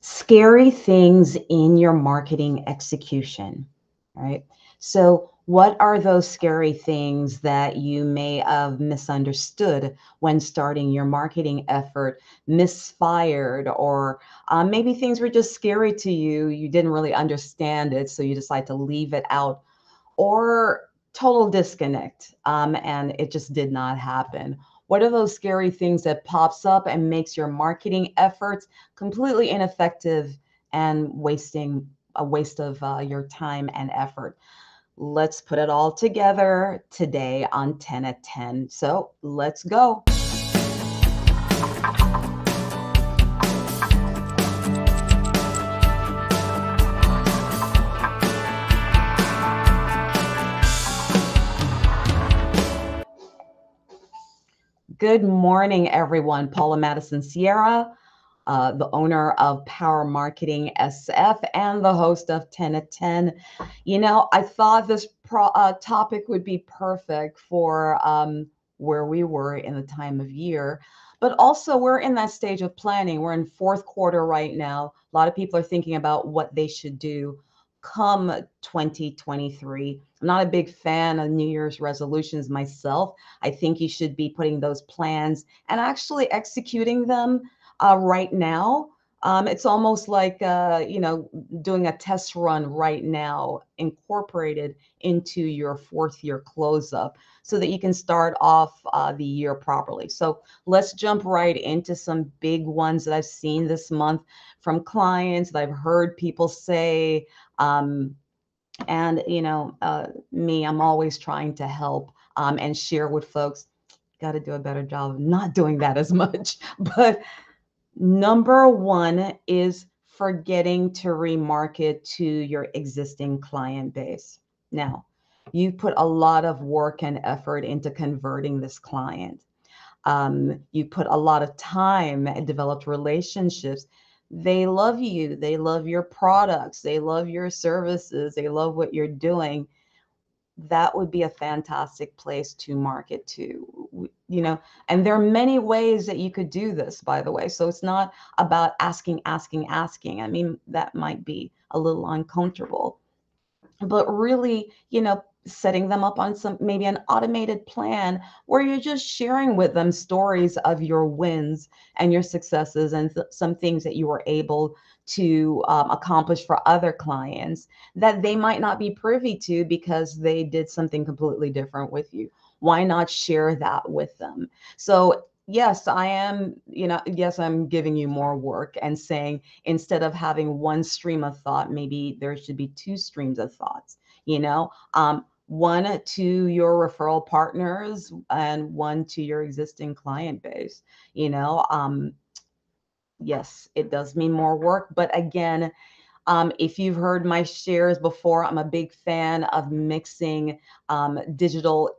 Scary things in your marketing execution, right? So, what are those scary things that you may have misunderstood when starting your marketing effort, misfired, or maybe things were just scary to you? You didn't really understand it, so you decide to leave it out, or total disconnect, and it just did not happen. What are those scary things that pops up and makes your marketing efforts completely ineffective and wasting a waste of your time and effort? Let's put it all together today on 10 at 10. So let's go. Good morning, everyone. Paula Mattisonsierra, the owner of Power Marketing SF and the host of 10 at 10. You know, I thought this topic would be perfect for where we were in the time of year, but also we're in that stage of planning. We're in fourth quarter right now. A lot of people are thinking about what they should do come 2023. I'm not a big fan of New Year's resolutions myself. I think you should be putting those plans and actually executing them right now. It's almost like, doing a test run right now, incorporated into your fourth year close up so that you can start off the year properly. So let's jump right into some big ones that I've seen this month from clients that I've heard people say. And, me, I'm always trying to help and share with folks. Got to do a better job of not doing that as much. But number one is forgetting to remarket to your existing client base. Now, you put a lot of work and effort into converting this client. You put a lot of time and developed relationships. They love you. They love your products. They love your services. They love what you're doing. That would be a fantastic place to market to, and there are many ways that you could do this, by the way. So it's not about asking. I mean, that might be a little uncomfortable, but really, setting them up on some, maybe an automated plan where you're just sharing with them stories of your wins and your successes and some things that you were able to accomplish for other clients that they might not be privy to because they did something completely different with you. Why not share that with them? So yes, yes, I'm giving you more work and saying, instead of having one stream of thought, maybe there should be two streams of thoughts, one to your referral partners and one to your existing client base. Yes, it does mean more work, but again, if you've heard my shares before, I'm a big fan of mixing digital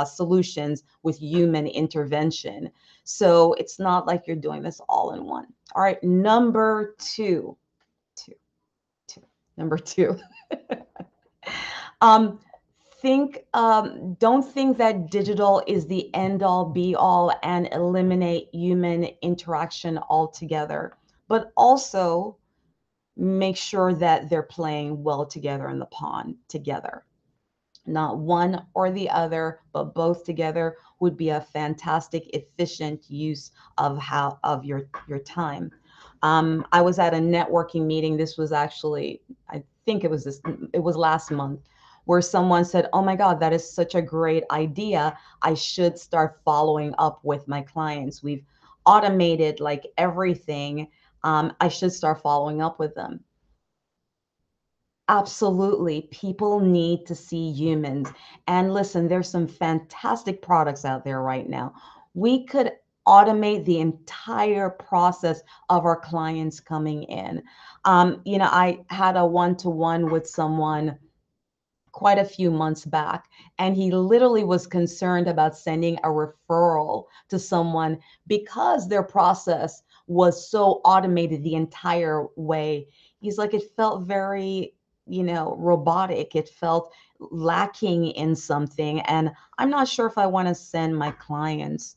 solutions with human intervention. So it's not like you're doing this all in one. All right, number two. Number two. um, don't think that digital is the end all be all and eliminate human interaction altogether, but also make sure that they're playing well together in the pond together. Not one or the other, but both together would be a fantastic, efficient use of your time. I was at a networking meeting. This was actually, I think it was last month, where someone said, "Oh my God, that is such a great idea. I should start following up with my clients. We've automated like everything. I should start following up with them." Absolutely. People need to see humans. And listen, there's some fantastic products out there right now. We could automate the entire process of our clients coming in. I had a one-to-one with someone quite a few months back, and he literally was concerned about sending a referral to someone because their process was so automated the entire way. He's like, it felt very, robotic. It felt lacking in something. And I'm not sure if I want to send my clients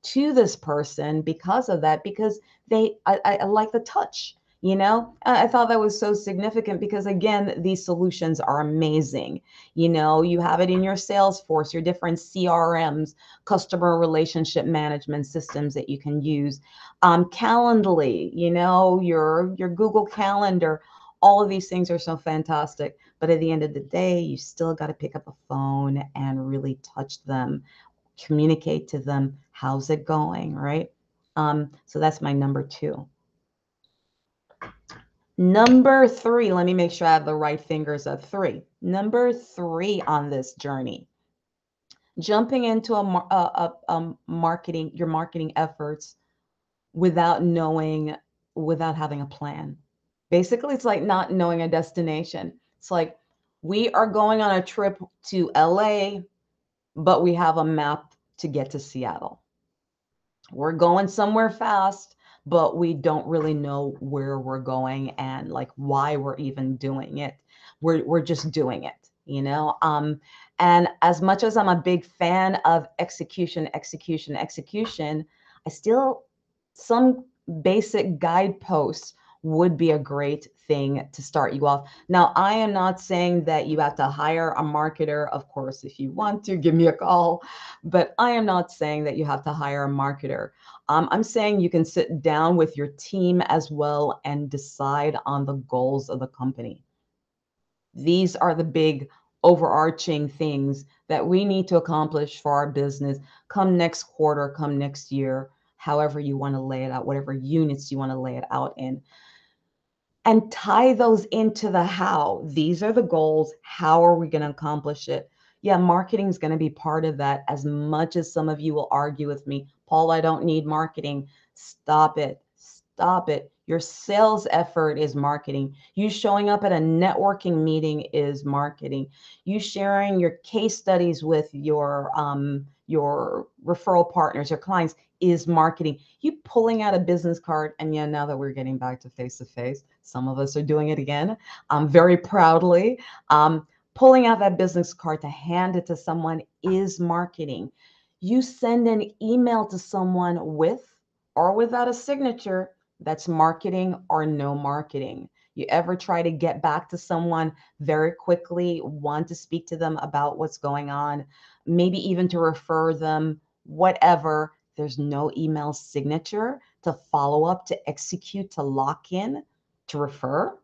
to this person because of that, because I like the touch. I thought that was so significant because, again, these solutions are amazing. You have it in your Salesforce, your different CRMs, customer relationship management systems that you can use, Calendly, your Google Calendar. All of these things are so fantastic, but at the end of the day, you still got to pick up a phone and really touch them, communicate to them, how's it going, right? So that's my number two. Number three, let me make sure I have the right fingers of three. Number three on this journey, jumping into your marketing efforts without having a plan. Basically, it's like not knowing a destination. It's like we are going on a trip to LA, but we have a map to get to Seattle. We're going somewhere fast, but we don't really know where we're going and like why we're even doing it. We're just doing it. And as much as I'm a big fan of execution, I still, some basic guideposts would be a great thing to start you off. Now, I am not saying that you have to hire a marketer. Of course, if you want to, give me a call. But I am not saying that you have to hire a marketer. I'm saying you can sit down with your team as well and decide on the goals of the company. These are the big overarching things that we need to accomplish for our business come next quarter, come next year, however you want to lay it out, whatever units you want to lay it out in, and tie those into the how. These are the goals. How are we going to accomplish it? Yeah, marketing is going to be part of that. As much as some of you will argue with me, Paul, I don't need marketing. Stop it. Stop it. Your sales effort is marketing. You showing up at a networking meeting is marketing. You sharing your case studies with your referral partners, your clients, is marketing. You pulling out a business card, and yeah, now that we're getting back to face, some of us are doing it again, very proudly. Pulling out that business card to hand it to someone is marketing. You send an email to someone with or without a signature, that's marketing or no marketing. You ever try to get back to someone very quickly, want to speak to them about what's going on, maybe even to refer them, whatever, there's no email signature to follow up, to execute, to lock in, to refer.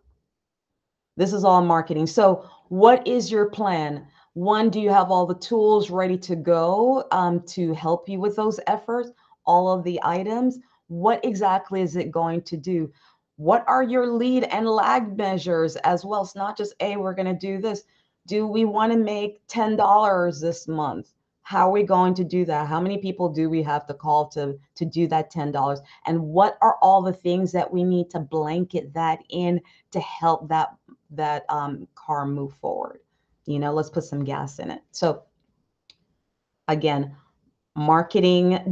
This is all marketing. So what is your plan? One, do you have all the tools ready to go to help you with those efforts? All of the items? What exactly is it going to do? What are your lead and lag measures as well? It's not just, hey, we're going to do this. Do we want to make $10 this month? How are we going to do that? How many people do we have to call to do that $10? And what are all the things that we need to blanket that in to help that car move forward? Let's put some gas in it. So again,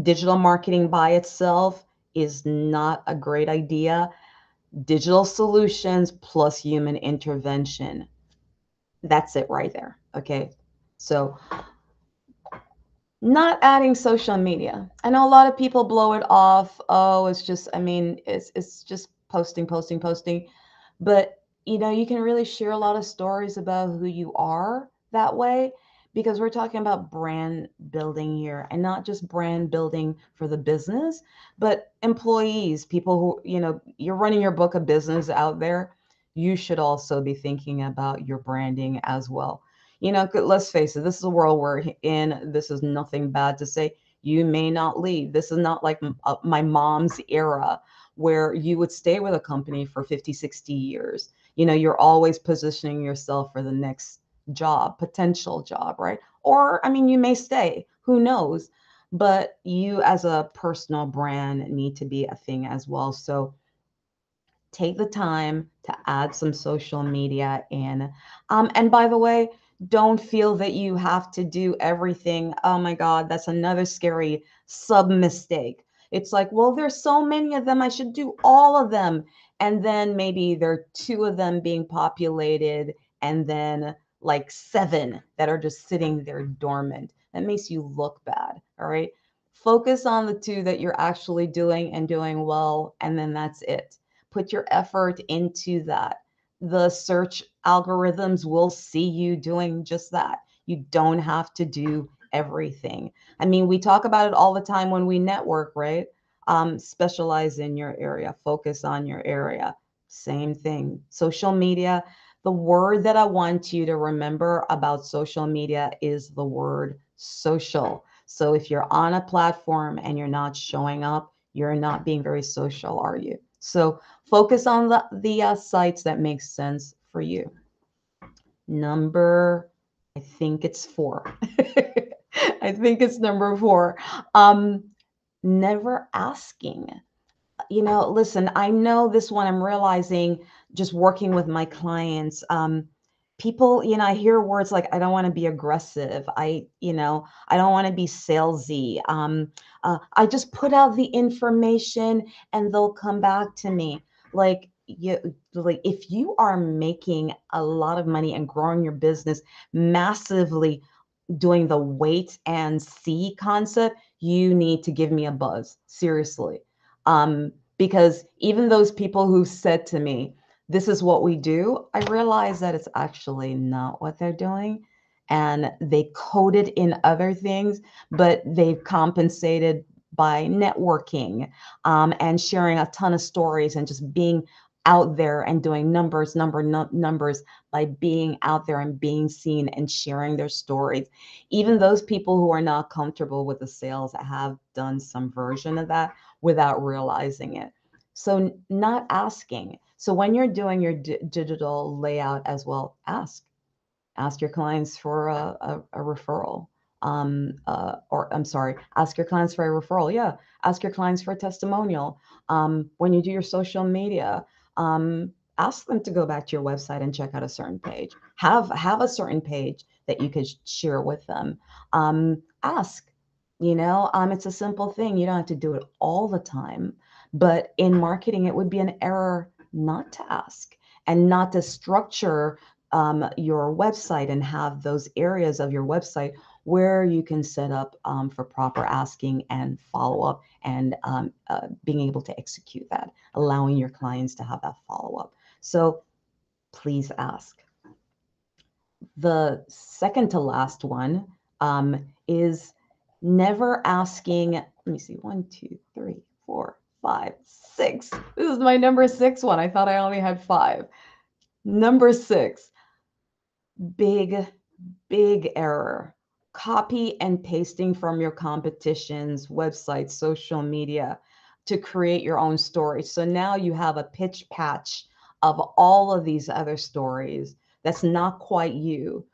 digital marketing by itself is not a great idea. Digital solutions plus human intervention. That's it right there. Okay. So not adding social media. I know a lot of people blow it off. Oh, it's just, it's just posting. But you can really share a lot of stories about who you are that way, because we're talking about brand building here, and not just brand building for the business, but employees, people who, you're running your book of business out there. You should also be thinking about your branding as well. Let's face it, this is a world we're in. This is nothing bad to say. You may not leave. This is not like my mom's era where you would stay with a company for 50, 60 years. You're always positioning yourself for the next job, potential job, right? Or, you may stay, who knows? But you as a personal brand need to be a thing as well. So take the time to add some social media in. And by the way, don't feel that you have to do everything. Oh my God, that's another scary sub mistake. It's like, well, there's so many of them, I should do all of them. And then maybe there are two of them being populated, and then like seven that are just sitting there dormant. That makes you look bad. All right. Focus on the two that you're actually doing and doing well, and then that's it. Put your effort into that. The search algorithms will see you doing just that. You don't have to do everything. I mean, we talk about it all the time when we network, right? Specialize in your area, focus on your area. Same thing. Social media, the word that I want you to remember about social media is the word social. So if you're on a platform and you're not showing up, you're not being very social, are you? So focus on the sites that make sense for you. Number, I think it's 4. I think it's number 4. Um, Never asking. Listen, I know this one. I'm realizing just working with my clients. People, I hear words like, I don't want to be aggressive. I don't want to be salesy. I just put out the information and they'll come back to me. Like if you are making a lot of money and growing your business massively, doing the wait and see concept, you need to give me a buzz. Seriously. Because even those people who said to me, this is what we do, I realize that it's actually not what they're doing. And they coded in other things, but they've compensated by networking, and sharing a ton of stories and just being out there and doing numbers by being out there and being seen and sharing their stories. Even those people who are not comfortable with the sales have done some version of that without realizing it. So not asking. So when you're doing your digital layout as well, ask your clients for a referral. Or I'm sorry, ask your clients for a referral. Yeah, ask your clients for a testimonial. When you do your social media, ask them to go back to your website and check out a certain page. Have a certain page that you could share with them. Ask. It's a simple thing. You don't have to do it all the time, but in marketing, it would be an error not to ask and not to structure your website and have those areas of your website where you can set up for proper asking and follow up, and being able to execute that, allowing your clients to have that follow up. So please ask. The second to last one is never asking. Let me see, 1, 2, 3, 4, 5, 6. This is my number 6 one. I thought I only had 5. Number 6, big, big error. Copy and pasting from your competition's website, social media to create your own story. So now you have a pitch patch of all of these other stories that's not quite you.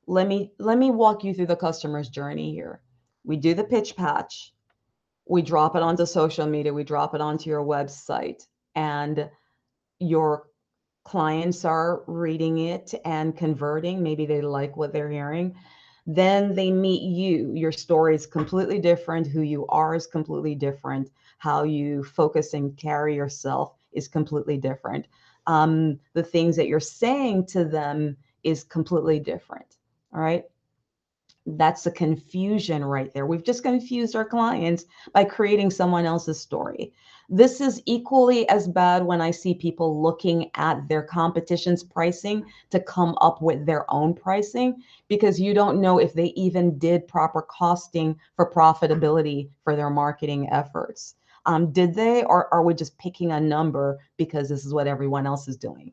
Let me walk you through the customer's journey here. We do the pitch patch, we drop it onto social media, we drop it onto your website, and your clients are reading it and converting. Maybe they like what they're hearing. Then they meet you. Your story is completely different. Who you are is completely different. How you focus and carry yourself is completely different. The things that you're saying to them is completely different. All right. That's the confusion right there. We've just confused our clients by creating someone else's story. This is equally as bad when I see people looking at their competition's pricing to come up with their own pricing, because you don't know if they even did proper costing for profitability for their marketing efforts. Did they, or are we just picking a number because this is what everyone else is doing?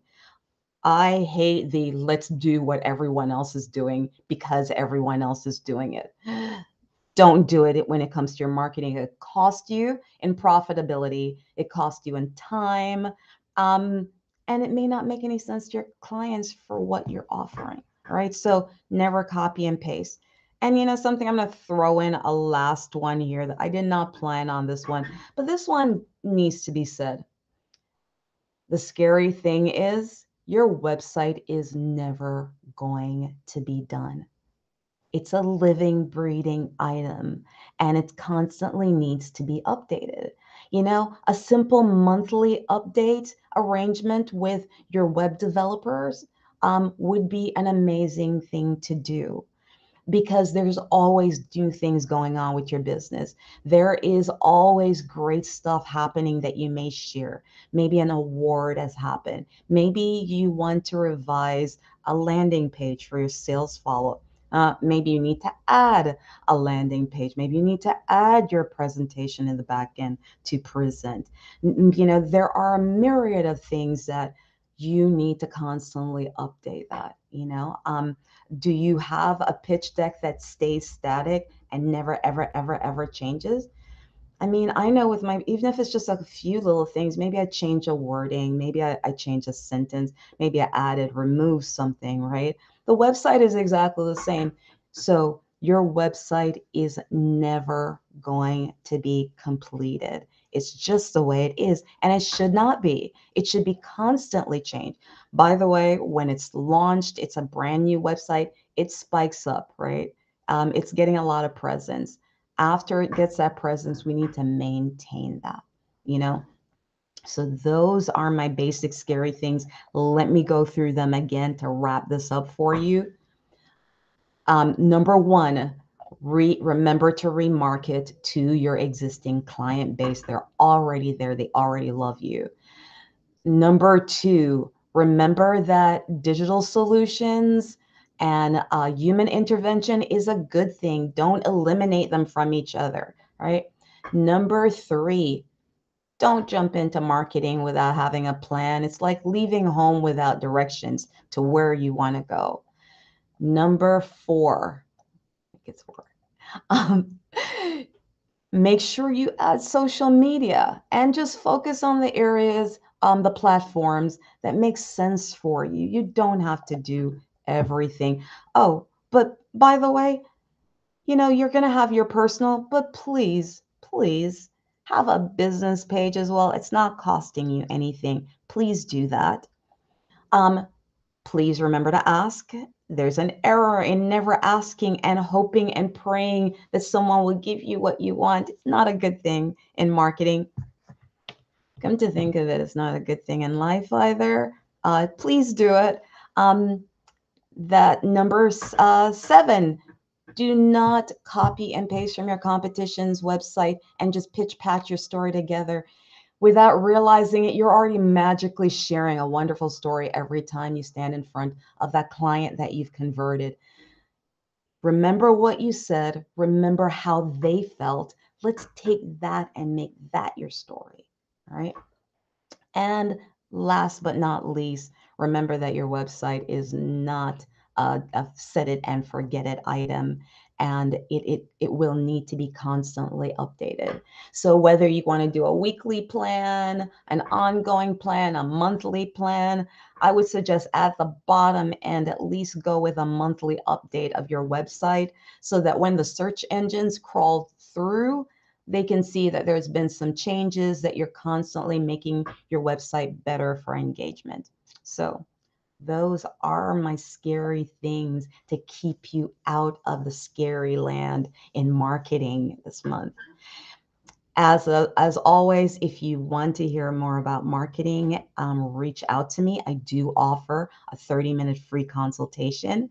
I hate the let's do what everyone else is doing because everyone else is doing it. Don't do it when it comes to your marketing. It costs you in profitability, it costs you in time, and it may not make any sense to your clients for what you're offering. All right. So never copy and paste. And something, I'm going to throw in a last one here that I did not plan on this one, but this one needs to be said. The scary thing is your website is never going to be done. It's a living, breathing item, and it constantly needs to be updated. A simple monthly update arrangement with your web developers would be an amazing thing to do. because there's always new things going on with your business. There is always great stuff happening that you may share. Maybe an award has happened. Maybe you want to revise a landing page for your sales follow-up. Maybe you need to add a landing page. Maybe you need to add your presentation in the back end to present. There are a myriad of things that you need to constantly update that. Do you have a pitch deck that stays static and never, ever, ever, ever changes? I mean, I know with my, even if it's just a few little things, maybe I change a wording, maybe I change a sentence, maybe I added, remove something, right? The website is exactly the same. So your website is never going to be completed. It's just the way it is. And it should not be. It should be constantly changed. By the way, when it's launched, it's a brand new website, it spikes up, right? It's getting a lot of presence. After it gets that presence, we need to maintain that, you know? So those are my basic scary things. Let me go through them again to wrap this up for you. Number one, remember to remarket to your existing client base. They're already there. They already love you. Number two, remember that digital solutions and human intervention is a good thing. Don't eliminate them from each other, right? Number three, don't jump into marketing without having a plan. It's like leaving home without directions to where you want to go. Number four, I think it's four. Um, Make sure you add social media and just focus on the areas, the platforms that make sense for you. You don't have to do everything. Oh, but by the way, you're going to have your personal, but please, please have a business page as well. It's not costing you anything. Please do that. Um, Please remember to ask. There's an error in never asking and hoping and praying that someone will give you what you want. It's not a good thing in marketing. Come to think of it, it's not a good thing in life either. Please do it. That number seven, do not copy and paste from your competition's website and just pitch patch your story together. Without realizing it, you're already magically sharing a wonderful story every time you stand in front of that client that you've converted. Remember what you said, remember how they felt. Let's take that and make that your story. All right. And last but not least, remember that your website is not a set it and forget it item, and it will need to be constantly updated. So whether you want to do a weekly plan, an ongoing plan, a monthly plan, I would suggest at the bottom end at least go with a monthly update of your website so that when the search engines crawl through, they can see that there's been some changes, that you're constantly making your website better for engagement. So those are my scary things to keep you out of the scary land in marketing this month. As always, if you want to hear more about marketing, reach out to me. I do offer a 30-minute free consultation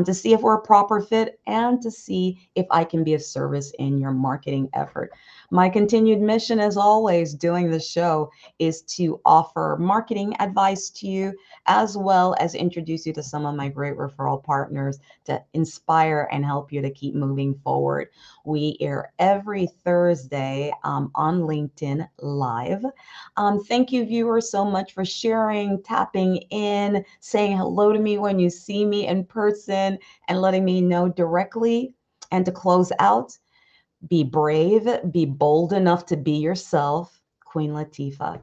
to see if we're a proper fit and to see if I can be of service in your marketing effort. My continued mission, as always, doing the show is to offer marketing advice to you, as well as introduce you to some of my great referral partners to inspire and help you to keep moving forward. We air every Thursday on LinkedIn Live. Thank you, viewers, so much for sharing, tapping in, saying hello to me when you see me in person, and letting me know directly. And to close out, be brave, be bold enough to be yourself, Queen Latifah.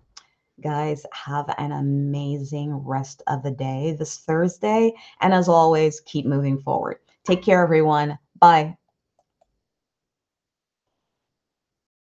Guys, have an amazing rest of the day this Thursday. And as always, keep moving forward. Take care, everyone. Bye.